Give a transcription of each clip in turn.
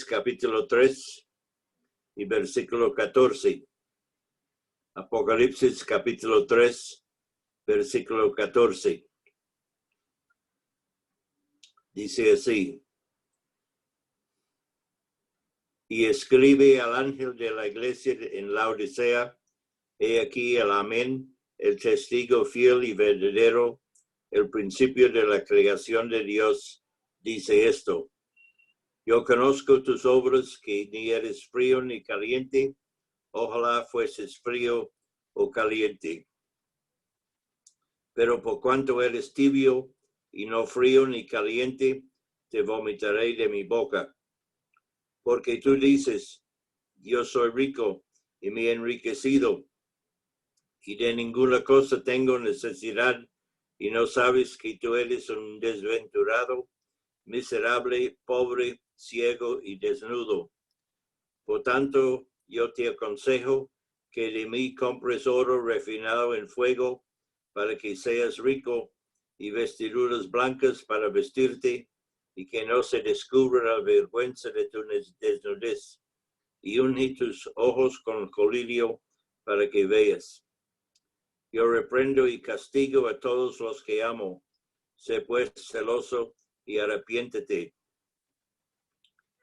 capítulo 3 y versículo 14. Apocalipsis capítulo 3, versículo 14. Dice así: y escribe al ángel de la iglesia en Laodicea, he aquí el amén, el testigo fiel y verdadero, el principio de la creación de Dios, dice esto: yo conozco tus obras, que ni eres frío ni caliente. Ojalá fueses frío o caliente. Pero por cuanto eres tibio y no frío ni caliente, te vomitaré de mi boca. Porque tú dices: yo soy rico y me he enriquecido, y de ninguna cosa tengo necesidad, y no sabes que tú eres un desventurado, miserable, pobre, ciego y desnudo. Por tanto, yo te aconsejo que de mí compres oro refinado en fuego, para que seas rico, y vestiduras blancas para vestirte, y que no se descubra la vergüenza de tu desnudez. Y uní tus ojos con colirio para que veas. Yo reprendo y castigo a todos los que amo. Sé pues celoso y arrepiéntete.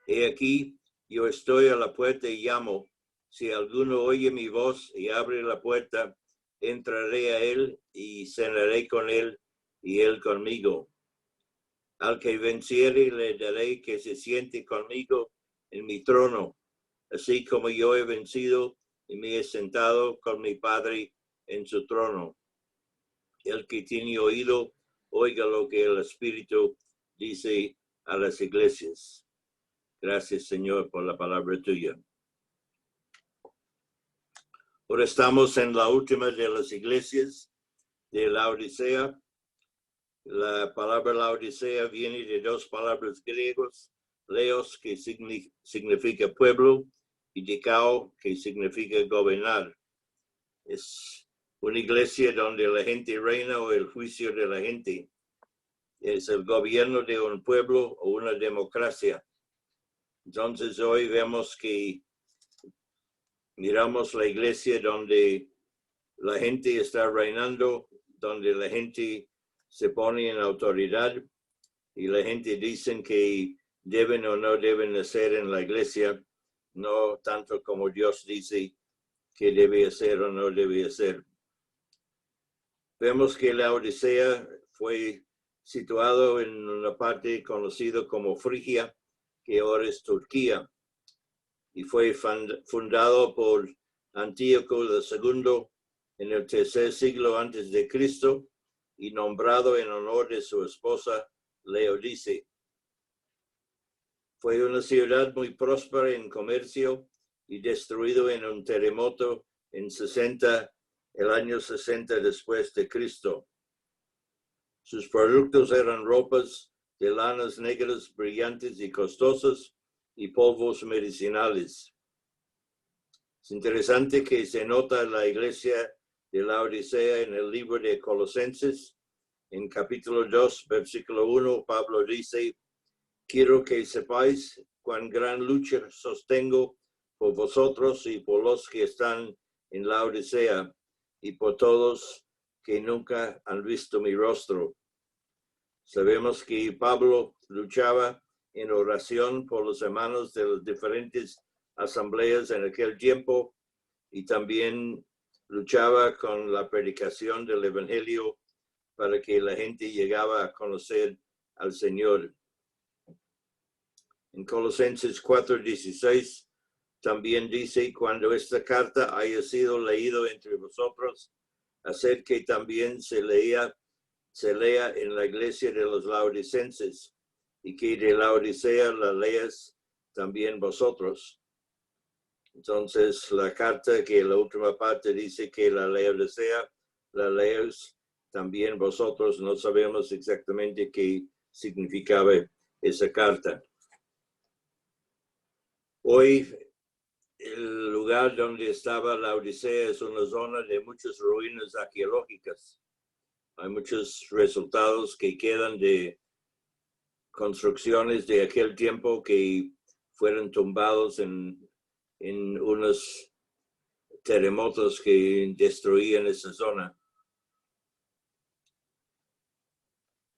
He aquí, yo estoy a la puerta y llamo. Si alguno oye mi voz y abre la puerta, entraré a él y cenaré con él y él conmigo. Al que venciere le daré que se siente conmigo en mi trono, así como yo he vencido y me he sentado con mi Padre en su trono. El que tiene oído, oiga lo que el Espíritu dice a las iglesias. Gracias, Señor, por la palabra tuya. Ahora estamos en la última de las iglesias de Laodicea. La palabra Laodicea viene de dos palabras griegos: leos, que significa pueblo, y dikao, que significa gobernar. Es una iglesia donde la gente reina o el juicio de la gente. Es el gobierno de un pueblo o una democracia. Entonces hoy vemos que miramos la iglesia donde la gente está reinando, donde la gente se pone en autoridad y la gente dice que deben o no deben hacer en la iglesia, no tanto como Dios dice que debe hacer o no debe hacer. Vemos que Laodicea fue situado en una parte conocida como Frigia, que ahora es Turquía, y fue fundado por Antíoco II en el tercer siglo antes de Cristo y nombrado en honor de su esposa Laodice. Fue una ciudad muy próspera en comercio y destruido en un terremoto en el año 60 después de Cristo. Sus productos eran ropas de lanas negras brillantes y costosas y polvos medicinales. Es interesante que se nota la iglesia de Laodicea en el libro de Colosenses. En capítulo 2, versículo 1, Pablo dice: quiero que sepáis cuán gran lucha sostengo por vosotros y por los que están en Laodicea y por todos que nunca han visto mi rostro. Sabemos que Pablo luchaba en oración por los hermanos de las diferentes asambleas en aquel tiempo, y también luchaba con la predicación del evangelio para que la gente llegara a conocer al Señor. En Colosenses 4:16 también dice: cuando esta carta haya sido leído entre vosotros, haced que también se lea en la iglesia de los laodicenses, y que de Laodicea la leas también vosotros. Entonces la carta, que la última parte dice que la Laodicea la leas también vosotros, no sabemos exactamente qué significaba esa carta. Hoy el lugar donde estaba Laodicea es una zona de muchas ruinas arqueológicas. Hay muchos resultados que quedan de construcciones de aquel tiempo que fueron tumbados en unos terremotos que destruían esa zona.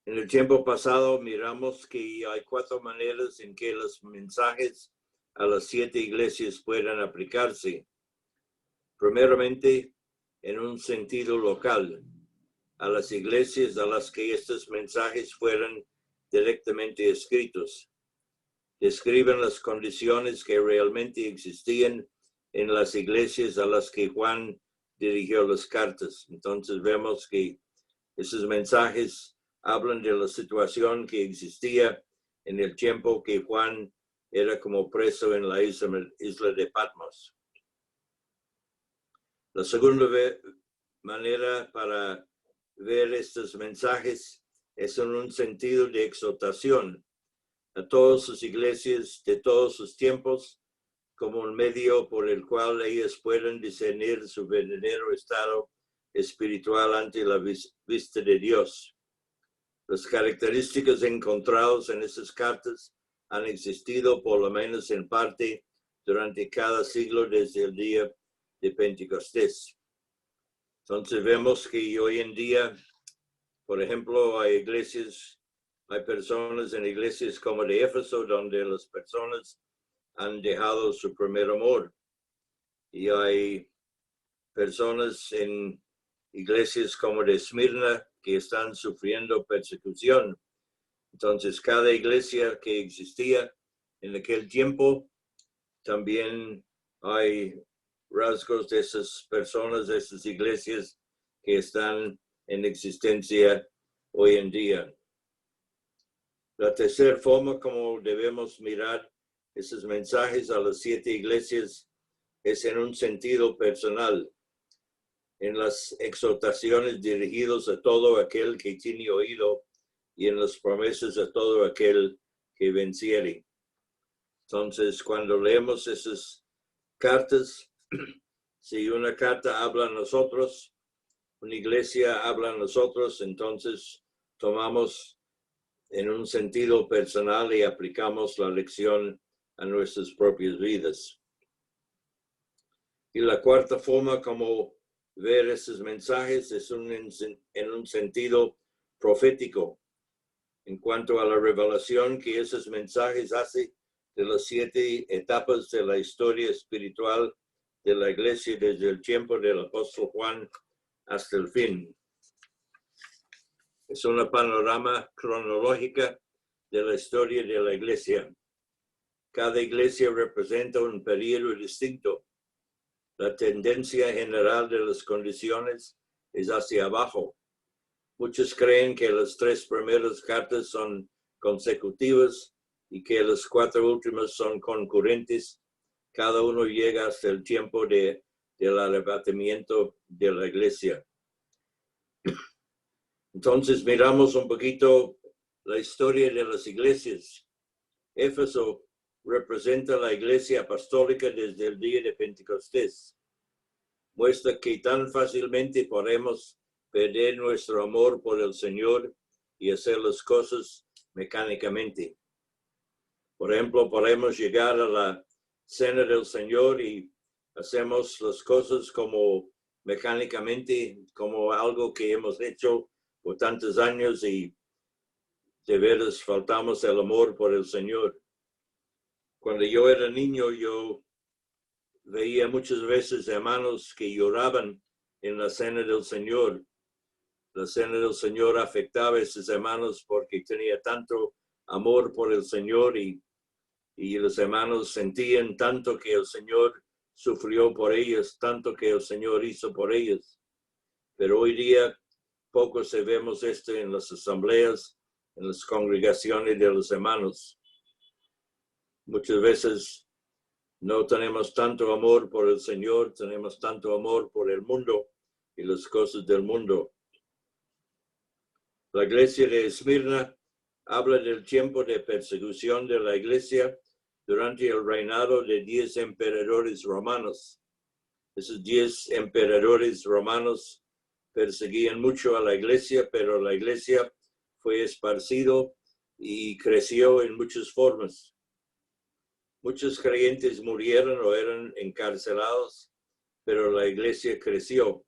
En el tiempo pasado miramos que hay 4 maneras en que los mensajes a las 7 iglesias puedan aplicarse. Primeramente, en un sentido local, a las iglesias a las que estos mensajes fueran directamente escritos. Describen las condiciones que realmente existían en las iglesias a las que Juan dirigió las cartas. Entonces vemos que esos mensajes hablan de la situación que existía en el tiempo que Juan era como preso en la isla de Patmos. La segunda manera para ver estos mensajes es en un sentido de exhortación a todas sus iglesias de todos sus tiempos, como un medio por el cual ellas pueden discernir su verdadero estado espiritual ante la vista de Dios. Las características encontradas en esas cartas han existido por lo menos en parte durante cada siglo desde el día de Pentecostés. Entonces vemos que hoy en día, por ejemplo, hay personas en iglesias como de Éfeso donde las personas han dejado su primer amor. Y hay personas en iglesias como de Esmirna que están sufriendo persecución. Entonces, cada iglesia que existía en aquel tiempo, también hay rasgos de esas personas, de esas iglesias que están en existencia hoy en día. La tercera forma como debemos mirar esos mensajes a las 7 iglesias es en un sentido personal, en las exhortaciones dirigidas a todo aquel que tiene oído y en las promesas a todo aquel que venciere. Entonces, cuando leemos esas cartas, si una carta habla a nosotros, una iglesia habla a nosotros, entonces tomamos en un sentido personal y aplicamos la lección a nuestras propias vidas. Y la cuarta forma como ver esos mensajes es en un sentido profético, en cuanto a la revelación que esos mensajes hacen de las 7 etapas de la historia espiritual de la iglesia desde el tiempo del apóstol Juan hasta el fin. Es una panorama cronológica de la historia de la iglesia. Cada iglesia representa un periodo distinto. La tendencia general de las condiciones es hacia abajo. Muchos creen que las 3 primeras cartas son consecutivas y que las 4 últimas son concurrentes. Cada uno llega hasta el tiempo del arrebatamiento de la iglesia. Entonces miramos un poquito la historia de las iglesias. Éfeso representa la iglesia apostólica desde el día de Pentecostés. Muestra que tan fácilmente podemos perder nuestro amor por el Señor y hacer las cosas mecánicamente. Por ejemplo, podemos llegar a la cena del Señor y hacemos las cosas como mecánicamente, como algo que hemos hecho por tantos años y de veras faltamos el amor por el Señor. Cuando yo era niño, yo veía muchas veces hermanos que lloraban en la cena del Señor. La cena del Señor afectaba a esos hermanos porque tenía tanto amor por el Señor y los hermanos sentían tanto que el Señor sufrió por ellos, tanto que el Señor hizo por ellos. Pero hoy día poco se vemos esto en las asambleas, en las congregaciones de los hermanos. Muchas veces no tenemos tanto amor por el Señor, tenemos tanto amor por el mundo y las cosas del mundo. La iglesia de Esmirna habla del tiempo de persecución de la iglesia durante el reinado de 10 emperadores romanos. Esos 10 emperadores romanos perseguían mucho a la iglesia, pero la iglesia fue esparcido y creció en muchas formas. Muchos creyentes murieron o eran encarcelados, pero la iglesia creció.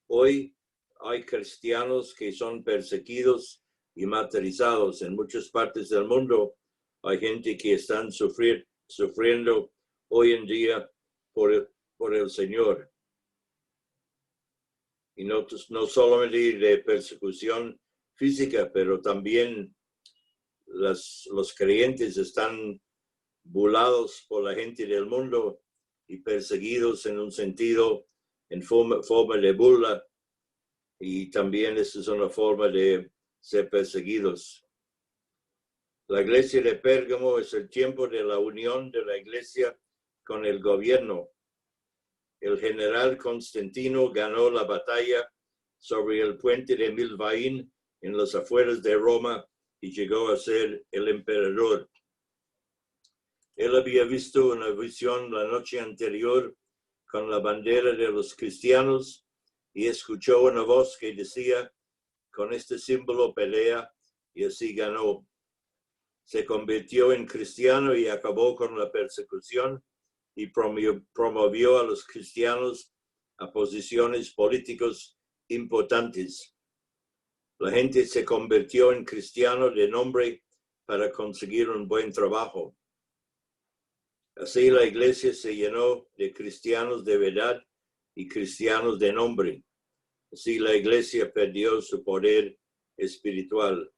Hoy hay cristianos que son perseguidos y martirizados en muchas partes del mundo. Hay gente que están sufriendo hoy en día por el Señor. Y no solamente de persecución física, pero también los creyentes están burlados por la gente del mundo y perseguidos en un sentido, en forma de burla, y también esa es una forma de ser perseguidos. La iglesia de Pérgamo es el tiempo de la unión de la iglesia con el gobierno. El general Constantino ganó la batalla sobre el puente de Milvaín en las afueras de Roma y llegó a ser el emperador. Él había visto una visión la noche anterior con la bandera de los cristianos y escuchó una voz que decía, con este símbolo pelea, y así ganó. Se convirtió en cristiano y acabó con la persecución y promovió a los cristianos a posiciones políticas importantes. La gente se convirtió en cristiano de nombre para conseguir un buen trabajo. Así la iglesia se llenó de cristianos de verdad y cristianos de nombre. Así la iglesia perdió su poder espiritual.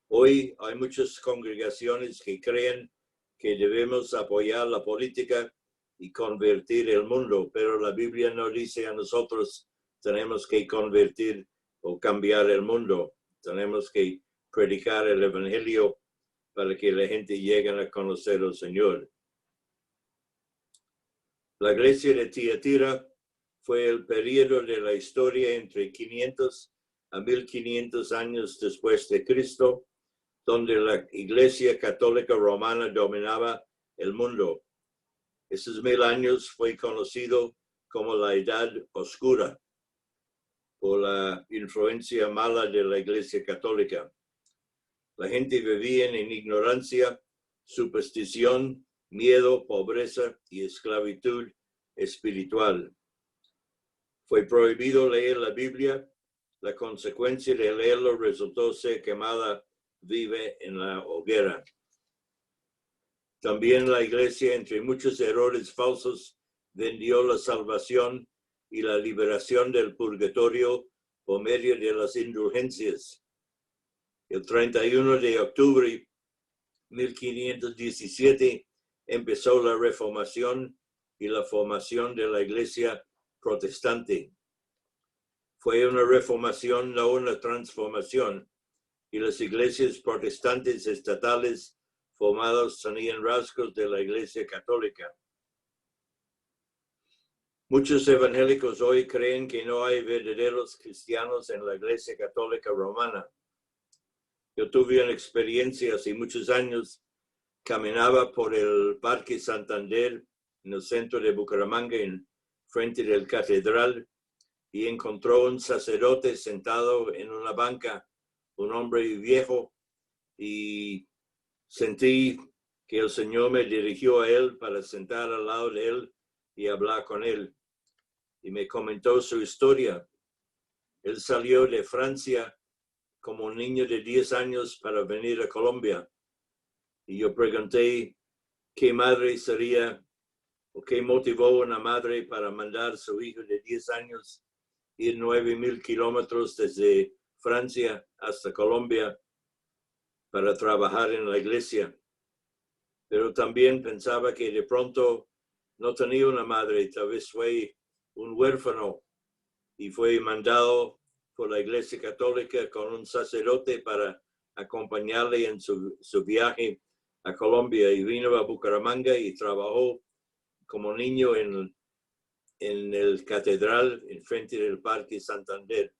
Hoy hay muchas congregaciones que creen que debemos apoyar la política y convertir el mundo, pero la Biblia no dice a nosotros tenemos que convertir o cambiar el mundo. Tenemos que predicar el evangelio para que la gente llegue a conocer al Señor. La iglesia de Tiatira fue el periodo de la historia entre 500 a 1500 años después de Cristo, donde la Iglesia Católica Romana dominaba el mundo. Esos 1000 años fue conocido como la Edad Oscura por la influencia mala de la Iglesia Católica. La gente vivía en ignorancia, superstición, miedo, pobreza y esclavitud espiritual. Fue prohibido leer la Biblia. La consecuencia de leerlo resultó ser quemada vive en la hoguera. También la iglesia, entre muchos errores falsos, vendió la salvación y la liberación del purgatorio por medio de las indulgencias. El 31 de octubre de 1517 empezó la Reformación y la formación de la iglesia protestante. Fue una reformación, no una transformación, y las iglesias protestantes estatales formadas tenían rasgos de la iglesia católica. Muchos evangélicos hoy creen que no hay verdaderos cristianos en la iglesia católica romana. Yo tuve una experiencia hace muchos años, caminaba por el Parque Santander en el centro de Bucaramanga, en frente del catedral, y encontró un sacerdote sentado en una banca, un hombre viejo, y sentí que el Señor me dirigió a él para sentar al lado de él y hablar con él. Y me comentó su historia. Él salió de Francia como un niño de 10 años para venir a Colombia. Y yo pregunté qué madre sería o qué motivó a una madre para mandar a su hijo de 10 años ir 9,000 kilómetros desde Francia hasta Colombia para trabajar en la iglesia. Pero también pensaba que de pronto no tenía una madre, tal vez fue un huérfano y fue mandado por la iglesia católica con un sacerdote para acompañarle en su viaje a Colombia, y vino a Bucaramanga y trabajó como niño en el catedral en frente del Parque Santander.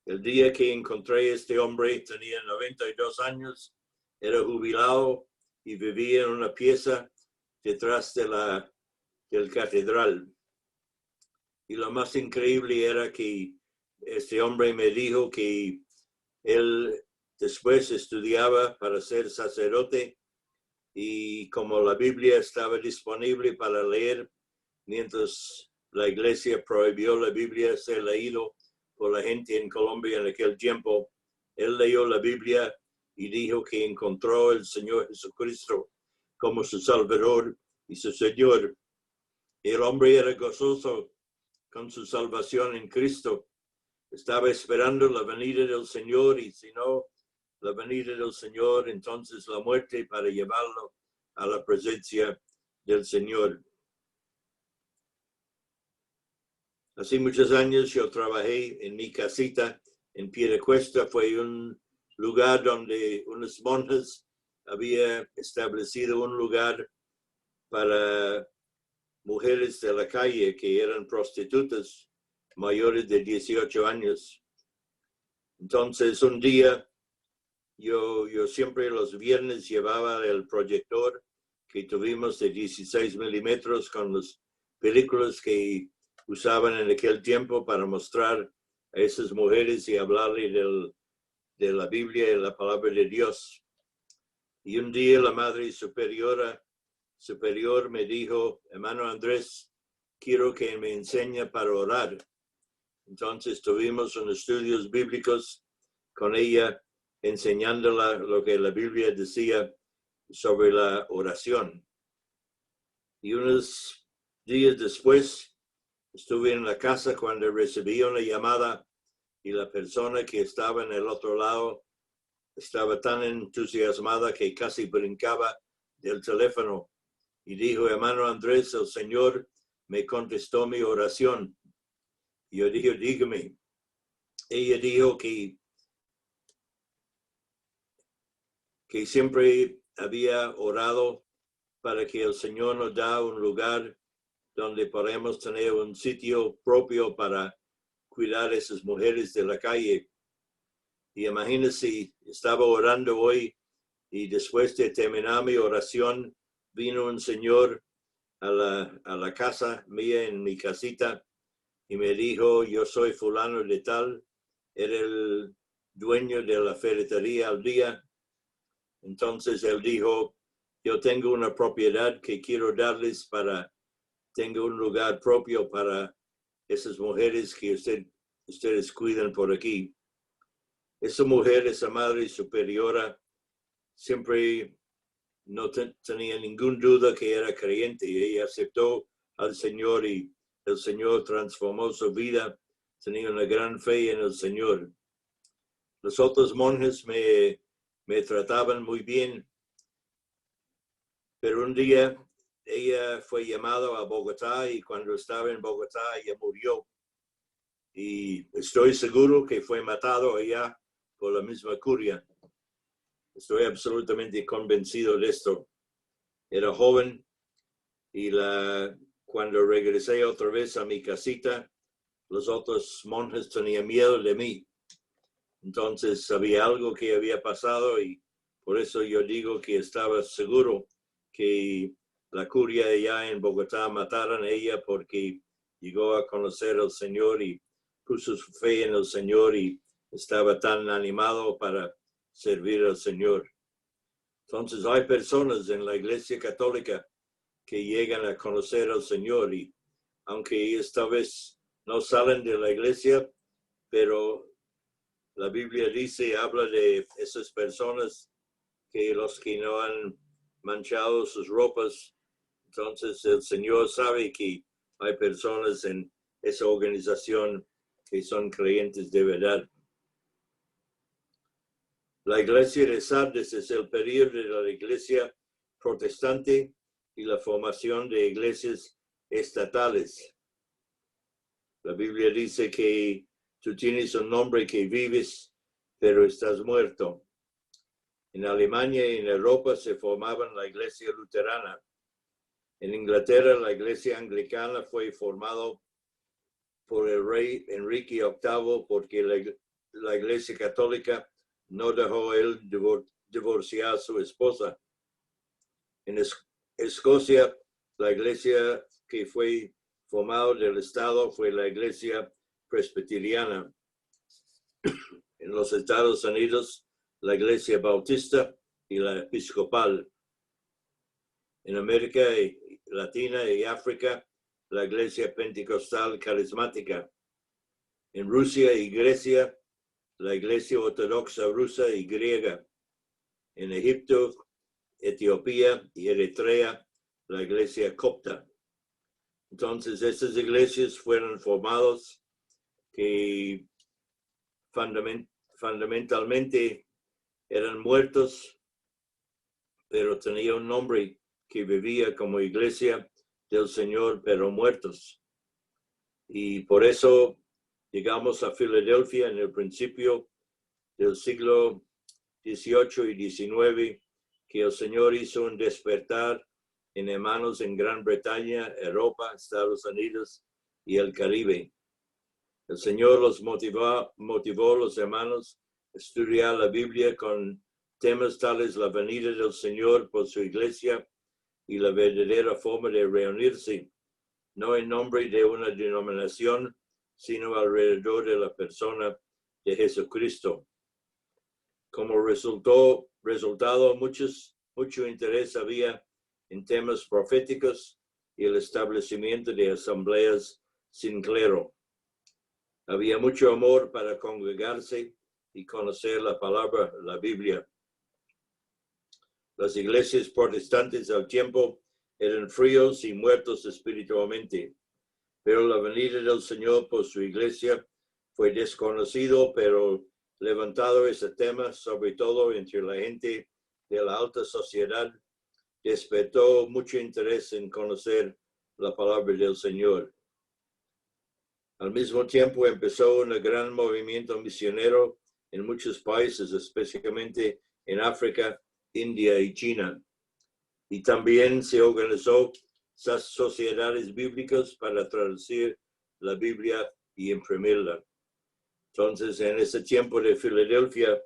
El día que encontré a este hombre tenía 92 años, era jubilado y vivía en una pieza detrás del catedral. Y lo más increíble era que este hombre me dijo que él después estudiaba para ser sacerdote y como la Biblia estaba disponible para leer, mientras la iglesia prohibió la Biblia ser leído por la gente en Colombia en aquel tiempo, él leyó la Biblia y dijo que encontró al Señor Jesucristo como su Salvador y su Señor. El hombre era gozoso con su salvación en Cristo. Estaba esperando la venida del Señor, y si no, la venida del Señor, entonces la muerte para llevarlo a la presencia del Señor. Hace muchos años yo trabajé en mi casita en Piedecuesta. Fue un lugar donde unos monjes habían establecido un lugar para mujeres de la calle que eran prostitutas mayores de 18 años. Entonces un día yo siempre los viernes llevaba el proyector que tuvimos de 16 milímetros con las películas que usaban en aquel tiempo para mostrar a esas mujeres y hablarle de la Biblia y la palabra de Dios. Y un día la Madre Superior me dijo: hermano Andrés, quiero que me enseñe para orar. Entonces tuvimos unos estudios bíblicos con ella, enseñándola lo que la Biblia decía sobre la oración. Y unos días después estuve en la casa cuando recibí una llamada, y la persona que estaba en el otro lado estaba tan entusiasmada que casi brincaba del teléfono y dijo: hermano Andrés, el Señor me contestó mi oración. Y yo dije: dígame. Ella dijo que siempre había orado para que el Señor nos da un lugar donde podemos tener un sitio propio para cuidar a esas mujeres de la calle. Y imagínense, estaba orando hoy y después de terminar mi oración, vino un señor a la casa mía, en mi casita, y me dijo: yo soy fulano de tal, era el dueño de la ferretería al día. Entonces él dijo: yo tengo una propiedad que quiero darles tengo un lugar propio para esas mujeres que ustedes cuidan por aquí. Esa mujer, esa Madre Superiora, siempre no tenía ninguna duda que era creyente. Ella aceptó al Señor y el Señor transformó su vida. Tenía una gran fe en el Señor. Los otros monjes me trataban muy bien, pero un día ella fue llamada a Bogotá, y cuando estaba en Bogotá ella murió. Y estoy seguro que fue matado allá por la misma curia. Estoy absolutamente convencido de esto. Era joven, y cuando regresé otra vez a mi casita, los otros monjes tenían miedo de mí. Entonces sabía algo que había pasado, y por eso yo digo que estaba seguro que la curia allá en Bogotá mataron a ella, porque llegó a conocer al Señor y puso su fe en el Señor y estaba tan animado para servir al Señor. Entonces hay personas en la Iglesia Católica que llegan a conocer al Señor, y aunque esta vez no salen de la iglesia, pero la Biblia habla de esas personas, que los que no han manchado sus ropas. Entonces el Señor sabe que hay personas en esa organización que son creyentes de verdad. La iglesia de Sardes es el periodo de la iglesia protestante y la formación de iglesias estatales. La Biblia dice que tú tienes un nombre que vives, pero estás muerto. En Alemania y en Europa se formaban la iglesia luterana. En Inglaterra la iglesia anglicana fue formada por el rey Enrique VIII, porque la iglesia católica no dejó él divorciar a su esposa. En Escocia, la iglesia que fue formada del Estado fue la iglesia presbiteriana. En los Estados Unidos, la iglesia bautista y la episcopal. En América Latina y África, la Iglesia Pentecostal Carismática. En Rusia y Grecia, la Iglesia Ortodoxa Rusa y Griega. En Egipto, Etiopía y Eritrea, la Iglesia Copta. Entonces, estas iglesias fueron formadas que fundamentalmente eran muertos, pero tenía un nombre que vivía como Iglesia del Señor, pero muertos. Y por eso llegamos a Filadelfia en el principio del siglo XVIII y XIX, que el Señor hizo un despertar en hermanos en Gran Bretaña, Europa, Estados Unidos y el Caribe. El Señor los motivó a los hermanos a estudiar la Biblia con temas tales la venida del Señor por su iglesia y la verdadera forma de reunirse, no en nombre de una denominación, sino alrededor de la persona de Jesucristo. Como resultado, mucho interés había en temas proféticos y el establecimiento de asambleas sin clero. Había mucho amor para congregarse y conocer la palabra, la Biblia. Las iglesias protestantes al tiempo eran fríos y muertos espiritualmente, pero la venida del Señor por su iglesia fue desconocido, pero levantado ese tema, sobre todo entre la gente de la alta sociedad, despertó mucho interés en conocer la palabra del Señor. Al mismo tiempo empezó un gran movimiento misionero en muchos países, especialmente en África, India y China. Y también se organizó sociedades bíblicas para traducir la Biblia y imprimirla. Entonces, en ese tiempo de Filadelfia,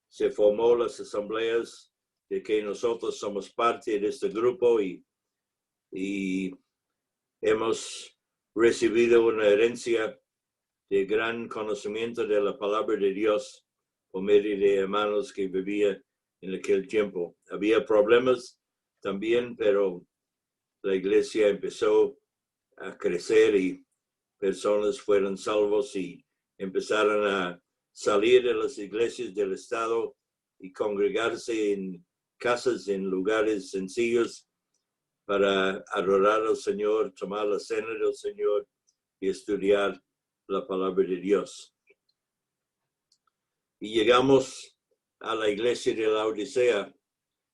se formó las asambleas de que nosotros somos parte de este grupo y hemos recibido una herencia de gran conocimiento de la palabra de Dios por medio de hermanos que vivían en aquel tiempo. Había problemas también, pero la iglesia empezó a crecer y personas fueron salvos y empezaron a salir de las iglesias del estado y congregarse en casas, en lugares sencillos para adorar al Señor, tomar la cena del Señor y estudiar la palabra de Dios. Y llegamos a la iglesia de la Odisea,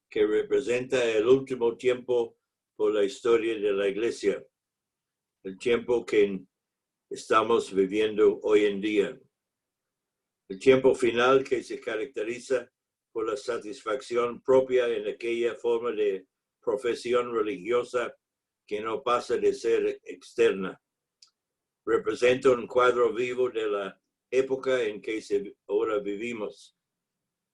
que representa el último tiempo por la historia de la iglesia, el tiempo que estamos viviendo hoy en día. El tiempo final que se caracteriza por la satisfacción propia en aquella forma de profesión religiosa que no pasa de ser externa. Representa un cuadro vivo de la época en que ahora vivimos.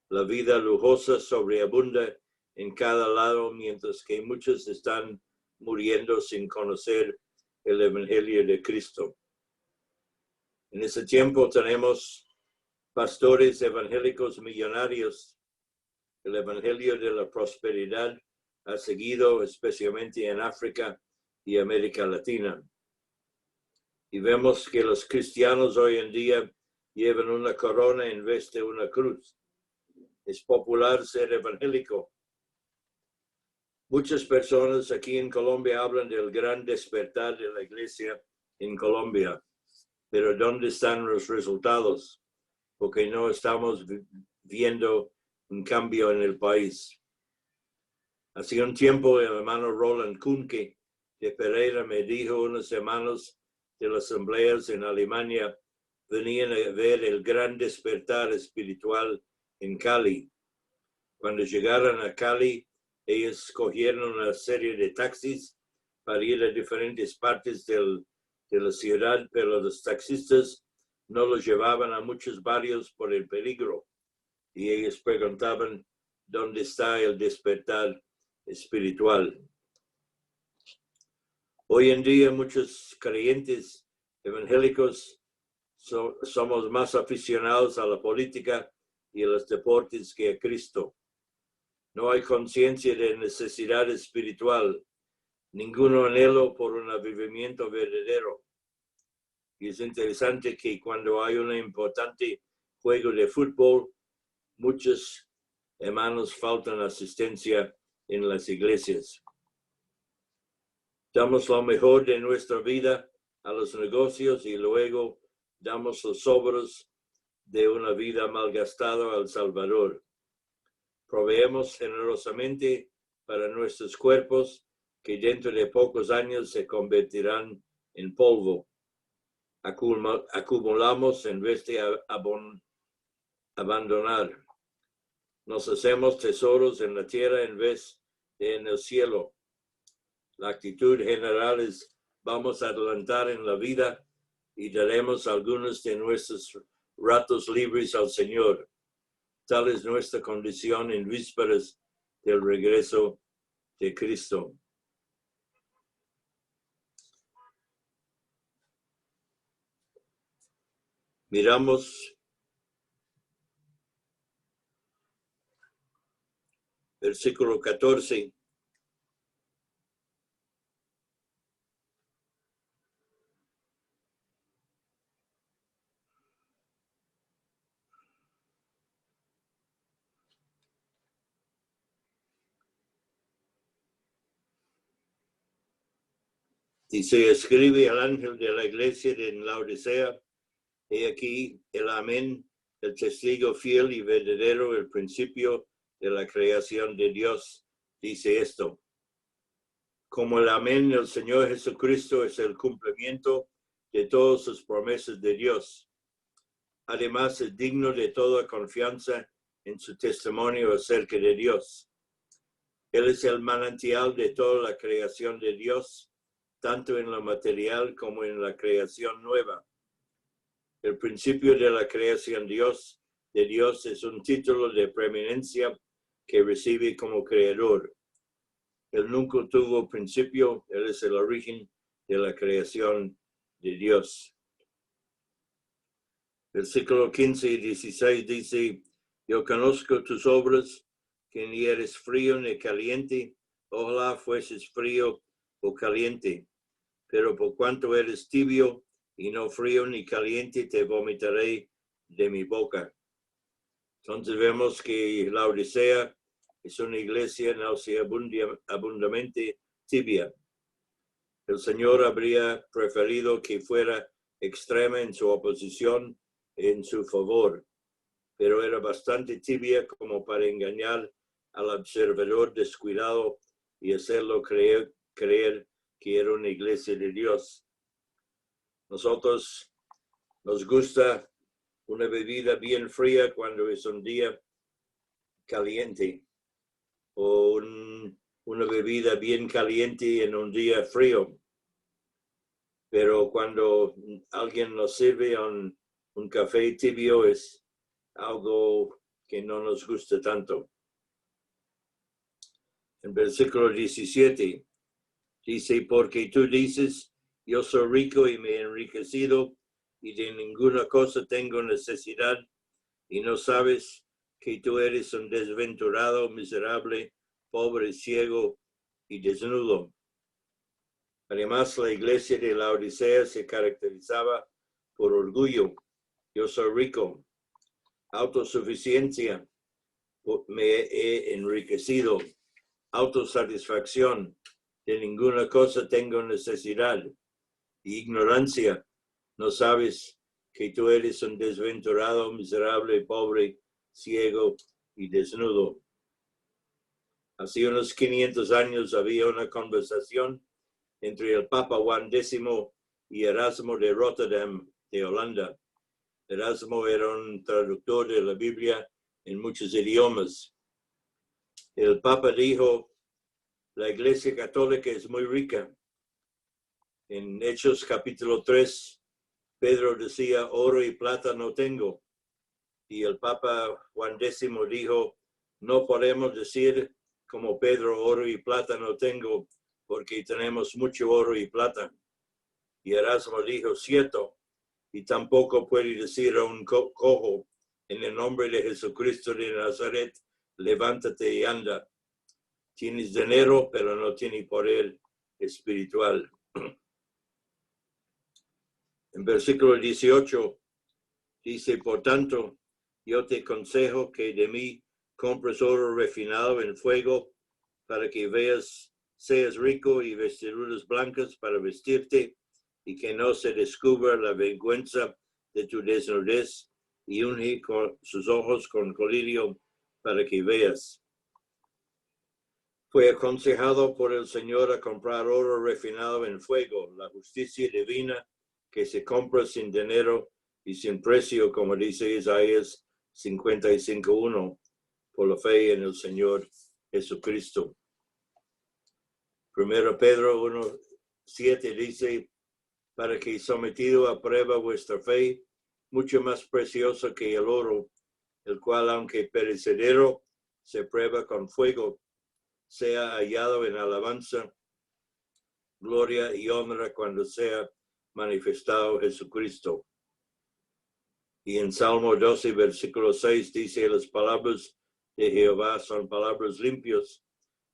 La vida lujosa sobreabunda en cada lado, mientras que muchos están muriendo sin conocer el Evangelio de Cristo. En ese tiempo tenemos pastores evangélicos millonarios. El Evangelio de la prosperidad ha seguido especialmente en África y América Latina. Y vemos que los cristianos hoy en día llevan una corona en vez de una cruz. Es popular ser evangélico. Muchas personas aquí en Colombia hablan del gran despertar de la iglesia en Colombia. Pero ¿dónde están los resultados? Porque no estamos viendo un cambio en el país. Hace un tiempo el hermano Roland Kuhnke de Pereira me dijo, unos hermanos de las asambleas en Alemania venían a ver el gran despertar espiritual en Cali. Cuando llegaron a Cali, ellos cogieron una serie de taxis para ir a diferentes partes de la ciudad, pero los taxistas no los llevaban a muchos barrios por el peligro. Y ellos preguntaban, ¿dónde está el despertar espiritual? Hoy en día muchos creyentes evangélicos somos más aficionados a la política y a los deportes que a Cristo. No hay conciencia de necesidad espiritual, ningún anhelo por un avivamiento verdadero. Y es interesante que cuando hay un importante juego de fútbol, muchos hermanos faltan asistencia en las iglesias. Damos lo mejor de nuestra vida a los negocios y luego damos los sobros de una vida malgastada al Salvador. Proveemos generosamente para nuestros cuerpos que dentro de pocos años se convertirán en polvo. Acumulamos en vez de abandonar. Nos hacemos tesoros en la tierra en vez de en el cielo. La actitud general es: vamos a adelantar en la vida y daremos algunos de nuestros ratos libres al Señor. Tal es nuestra condición en vísperas del regreso de Cristo. Miramos versículo 14. Dice: escribe al ángel de la iglesia de Laodicea: he aquí el amén, el testigo fiel y verdadero, el principio de la creación de Dios, dice esto. Como el amén del Señor Jesucristo es el cumplimiento de todas sus promesas de Dios. Además, es digno de toda confianza en su testimonio acerca de Dios. Él es el manantial de toda la creación de Dios, tanto en lo material como en la creación nueva. El principio de la creación de Dios es un título de preeminencia que recibe como creador. Él nunca tuvo principio, Él es el origen de la creación de Dios. Versículo 15 y 16 dice: yo conozco tus obras, que ni eres frío ni caliente. Ojalá fueses frío o caliente. Pero por cuanto eres tibio y no frío ni caliente, te vomitaré de mi boca. Entonces vemos que Laodicea es una iglesia nauseabundamente tibia. El Señor habría preferido que fuera extrema en su oposición en su favor, pero era bastante tibia como para engañar al observador descuidado y hacerlo creer que era una iglesia de Dios. Nosotros nos gusta una bebida bien fría cuando es un día caliente, o una bebida bien caliente en un día frío. Pero cuando alguien nos sirve un café tibio, es algo que no nos gusta tanto. En versículo 17 dice: porque tú dices, yo soy rico y me he enriquecido, y de ninguna cosa tengo necesidad, y no sabes que tú eres un desventurado, miserable, pobre, ciego y desnudo. Además, la iglesia de Laodicea se caracterizaba por orgullo. Yo soy rico. Autosuficiencia. Me he enriquecido. Autosatisfacción. De ninguna cosa tengo necesidad. Ignorancia. No sabes que tú eres un desventurado, miserable, pobre, ciego y desnudo. Hace unos 500 años había una conversación entre el Papa Juan X y Erasmo de Rotterdam, de Holanda. Erasmo era un traductor de la Biblia en muchos idiomas. El Papa dijo: la Iglesia Católica es muy rica. En Hechos capítulo 3, Pedro decía: oro y plata no tengo. Y el Papa Juan X dijo: no podemos decir como Pedro, oro y plata no tengo, porque tenemos mucho oro y plata. Y Erasmo dijo: cierto, y tampoco puede decir a un cojo, en el nombre de Jesucristo de Nazaret, levántate y anda. Tienes dinero, pero no tienes poder espiritual. En versículo 18 dice, por tanto, yo te aconsejo que de mí compres oro refinado en fuego para que seas rico y vestiduras blancas para vestirte y que no se descubra la vergüenza de tu desnudez y unge sus ojos con colirio para que veas. Fue aconsejado por el Señor a comprar oro refinado en fuego, la justicia divina que se compra sin dinero y sin precio, como dice Isaías 55:1, por la fe en el Señor Jesucristo. 1 Pedro 1:7 dice, para que sometido a prueba vuestra fe, mucho más preciosa que el oro, el cual aunque perecedero, se prueba con fuego, sea hallado en alabanza, gloria y honra cuando sea manifestado Jesucristo. Y en Salmo 12, versículo 6 dice, las palabras de Jehová son palabras limpias,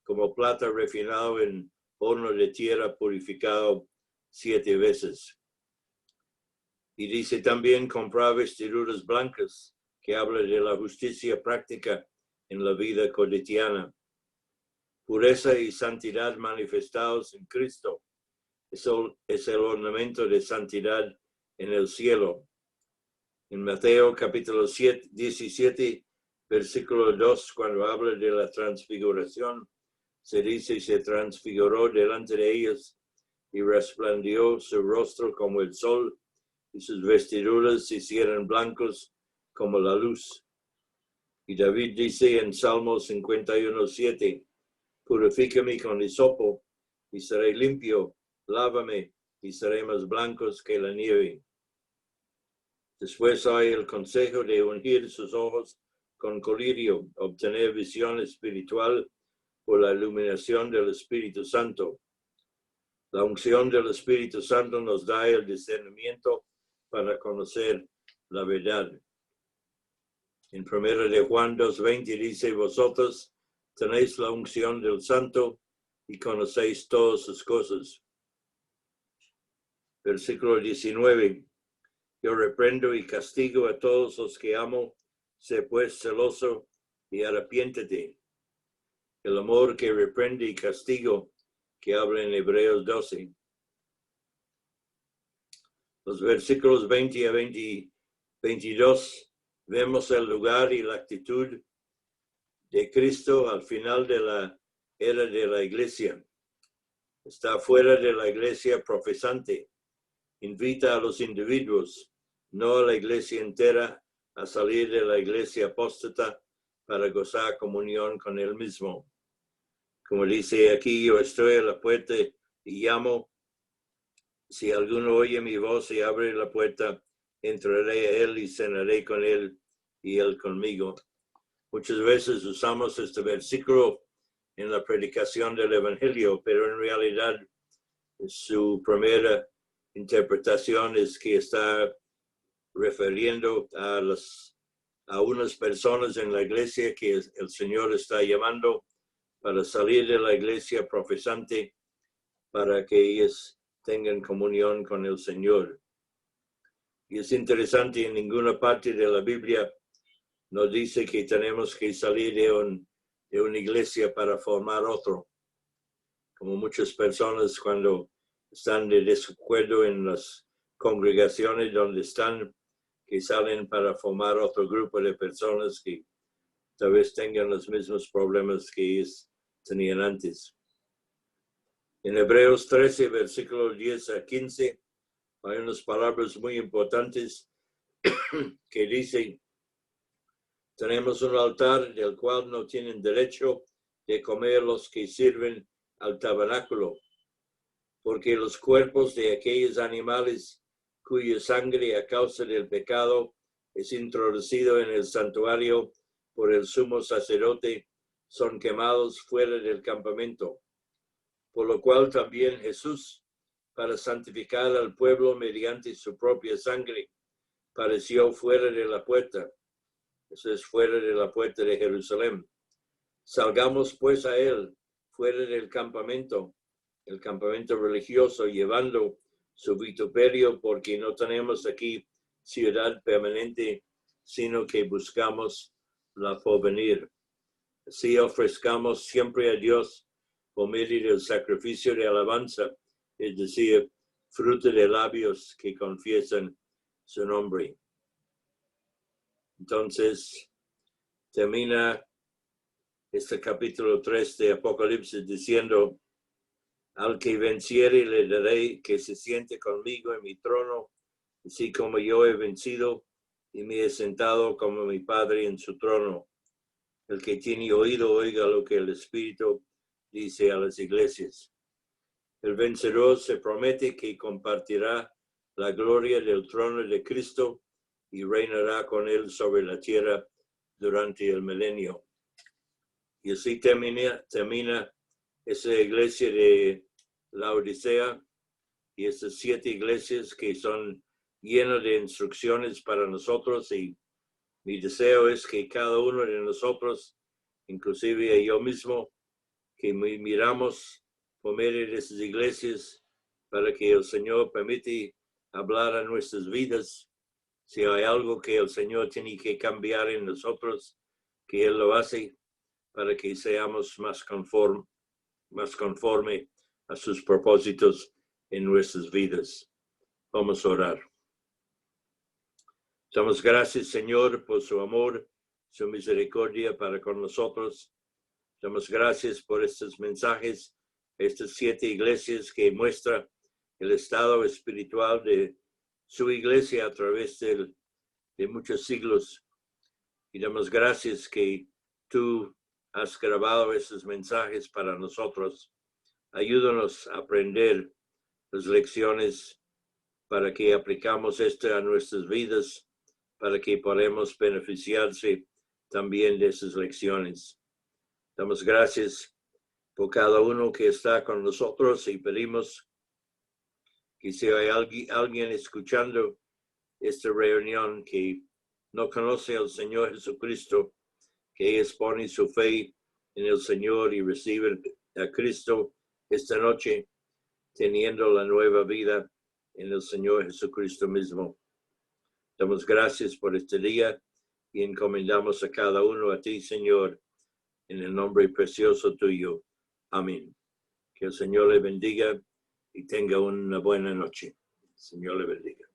como plata refinado en horno de tierra purificado 7 veces. Y dice también comprar vestiduras blancas, que habla de la justicia práctica en la vida cotidiana. Pureza y santidad manifestados en Cristo. Eso es el ornamento de santidad en el cielo. En Mateo capítulo 17, versículo 2, cuando habla de la transfiguración, se dice, se transfiguró delante de ellos y resplandeció su rostro como el sol y sus vestiduras se hicieron blancos como la luz. Y David dice en Salmo 51:7, purifícame con hisopo y seré limpio, lávame y seré más blancos que la nieve. Después hay el consejo de ungir sus ojos con colirio, obtener visión espiritual por la iluminación del Espíritu Santo. La unción del Espíritu Santo nos da el discernimiento para conocer la verdad. En 1 de Juan 2:20 dice, vosotros tenéis la unción del Santo y conocéis todas sus cosas. Versículo 19. Yo reprendo y castigo a todos los que amo, sé pues celoso y arrepiéntete. El amor que reprende y castigo, que habla en Hebreos 12. Los versículos 20 a 22, vemos el lugar y la actitud de Cristo al final de la era de la iglesia. Está fuera de la iglesia profesante. Invita a los individuos, no a la iglesia entera, a salir de la iglesia apóstata para gozar comunión con él mismo. Como dice aquí, yo estoy a la puerta y llamo. Si alguno oye mi voz y abre la puerta, entraré a él y cenaré con él y él conmigo. Muchas veces usamos este versículo en la predicación del Evangelio, pero en realidad su primera interpretación es que está refiriendo a unas personas en la iglesia que el Señor está llamando para salir de la iglesia profesante para que ellos tengan comunión con el Señor. Y es interesante, en ninguna parte de la Biblia nos dice que tenemos que salir de una iglesia para formar otro. Como muchas personas cuando están de desacuerdo en las congregaciones donde están, que salen para formar otro grupo de personas que tal vez tengan los mismos problemas que ellos tenían antes. En Hebreos 13, versículos 10 a 15, hay unas palabras muy importantes que dicen, tenemos un altar del cual no tienen derecho de comer los que sirven al tabernáculo, porque los cuerpos de aquellos animales cuya sangre a causa del pecado es introducido en el santuario por el sumo sacerdote, son quemados fuera del campamento. Por lo cual también Jesús, para santificar al pueblo mediante su propia sangre, padeció fuera de la puerta. Eso es fuera de la puerta de Jerusalén. Salgamos pues a él fuera del campamento, el campamento religioso, llevando su vituperio, porque no tenemos aquí ciudad permanente, sino que buscamos la porvenir. Así ofrezcamos siempre a Dios por medio del sacrificio de alabanza, es decir, fruto de labios que confiesan su nombre. Entonces, termina este capítulo 3 de Apocalipsis diciendo: al que venciere le daré que se siente conmigo en mi trono, así como yo he vencido y me he sentado como mi Padre en su trono. El que tiene oído, oiga lo que el Espíritu dice a las iglesias. El vencedor se promete que compartirá la gloria del trono de Cristo y reinará con él sobre la tierra durante el milenio. Y así termina esa iglesia de la Odisea y esas 7 iglesias que son llenas de instrucciones para nosotros, y mi deseo es que cada uno de nosotros, inclusive yo mismo, que miramos por medio de esas iglesias para que el Señor permite hablar a nuestras vidas. Si hay algo que el Señor tiene que cambiar en nosotros, que Él lo hace para que seamos más conforme a sus propósitos en nuestras vidas. Vamos a orar. Damos gracias, Señor, por su amor, su misericordia para con nosotros. Damos gracias por estos mensajes, estas 7 iglesias que muestran el estado espiritual de su iglesia a través de muchos siglos. Y damos gracias que tú has grabado esos mensajes para nosotros. Ayúdanos a aprender las lecciones para que aplicamos esto a nuestras vidas, para que podamos beneficiarse también de esas lecciones. Damos gracias por cada uno que está con nosotros y pedimos que si hay alguien escuchando esta reunión que no conoce al Señor Jesucristo, que ellos ponen su fe en el Señor y reciben a Cristo esta noche, teniendo la nueva vida en el Señor Jesucristo mismo. Damos gracias por este día y encomendamos a cada uno a ti, Señor, en el nombre precioso tuyo. Amén. Que el Señor le bendiga y tenga una buena noche. El Señor le bendiga.